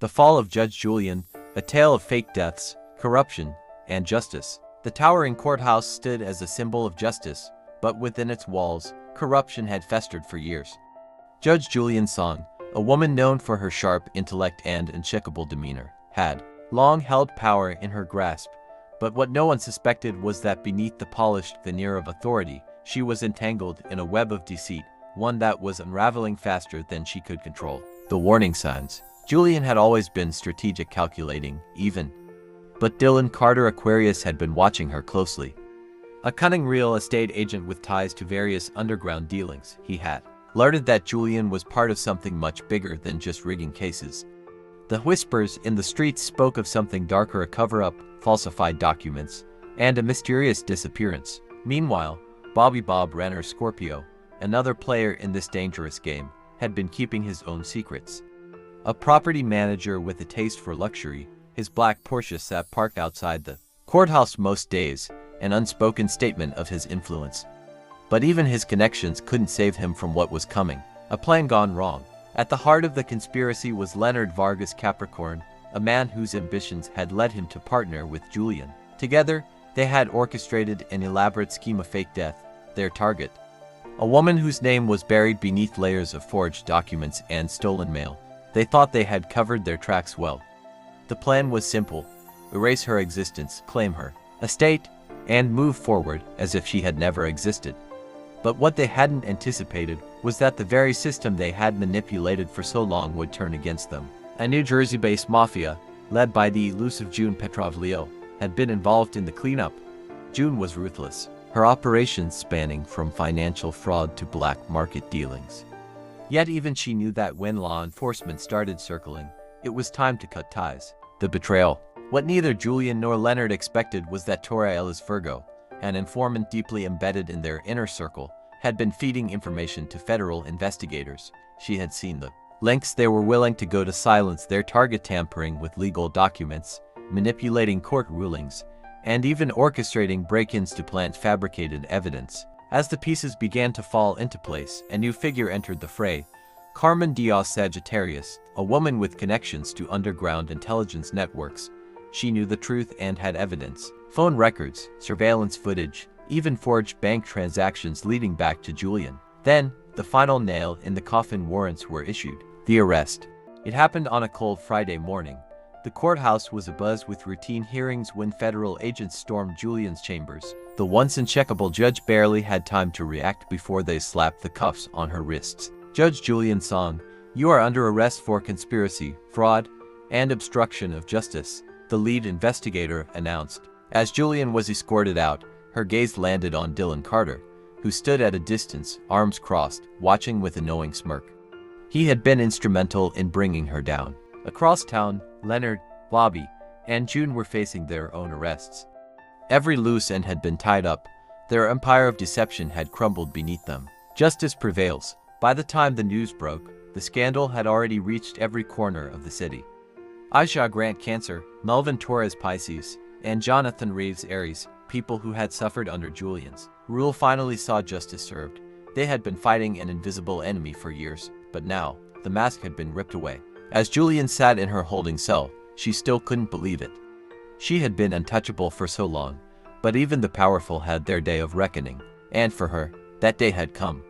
The Fall of Judge Julian, a tale of fake deaths, corruption, and justice. The towering courthouse stood as a symbol of justice, but within its walls, corruption had festered for years. Judge Julian Song, a woman known for her sharp intellect and unshakable demeanor, had long held power in her grasp, but what no one suspected was that beneath the polished veneer of authority, she was entangled in a web of deceit, one that was unraveling faster than she could control. The warning signs. Julian had always been strategic, calculating, even. But Dylan Carter Aquarius had been watching her closely. A cunning real estate agent with ties to various underground dealings, he had alerted that Julian was part of something much bigger than just rigging cases. The whispers in the streets spoke of something darker: a cover-up, falsified documents, and a mysterious disappearance. Meanwhile, Bobby Bob Renner Scorpio, another player in this dangerous game, had been keeping his own secrets. A property manager with a taste for luxury, his black Porsche sat parked outside the courthouse most days, an unspoken statement of his influence. But even his connections couldn't save him from what was coming, a plan gone wrong. At the heart of the conspiracy was Leonard Vargas Capricorn, a man whose ambitions had led him to partner with Julian. Together, they had orchestrated an elaborate scheme of fake death, their target. A woman whose name was buried beneath layers of forged documents and stolen mail. They thought they had covered their tracks well. The plan was simple: erase her existence, claim her estate, and move forward as if she had never existed. But what they hadn't anticipated was that the very system they had manipulated for so long would turn against them. A New Jersey-based mafia, led by the elusive June Petrovleo, had been involved in the cleanup. June was ruthless, her operations spanning from financial fraud to black market dealings. Yet even she knew that when law enforcement started circling, it was time to cut ties. The betrayal. What neither Julian nor Leonard expected was that Tora Ellis Virgo, an informant deeply embedded in their inner circle, had been feeding information to federal investigators. She had seen the lengths they were willing to go to silence their target, tampering with legal documents, manipulating court rulings, and even orchestrating break-ins to plant fabricated evidence. As the pieces began to fall into place, a new figure entered the fray: Carmen Diaz Sagittarius, a woman with connections to underground intelligence networks. She knew the truth and had evidence: phone records, surveillance footage, even forged bank transactions leading back to Julian. Then, the final nail in the coffin: warrants were issued. The arrest. It happened on a cold Friday morning. The courthouse was abuzz with routine hearings when federal agents stormed Julian's chambers. The once uncheckable judge barely had time to react before they slapped the cuffs on her wrists. "Judge Julian Song, you are under arrest for conspiracy, fraud, and obstruction of justice," the lead investigator announced. As Julian was escorted out, her gaze landed on Dylan Carter, who stood at a distance, arms crossed, watching with a knowing smirk. He had been instrumental in bringing her down. Across town, Leonard, Bobby, and June were facing their own arrests. Every loose end had been tied up. Their empire of deception had crumbled beneath them. Justice prevails. By the time the news broke, the scandal had already reached every corner of the city. Aisha Grant Cancer, Melvin Torres Pisces, and Jonathan Reeves Aries, people who had suffered under Julian's rule, finally saw justice served. They had been fighting an invisible enemy for years, but now, the mask had been ripped away. As Julian sat in her holding cell, she still couldn't believe it. She had been untouchable for so long, but even the powerful had their day of reckoning, and for her, that day had come.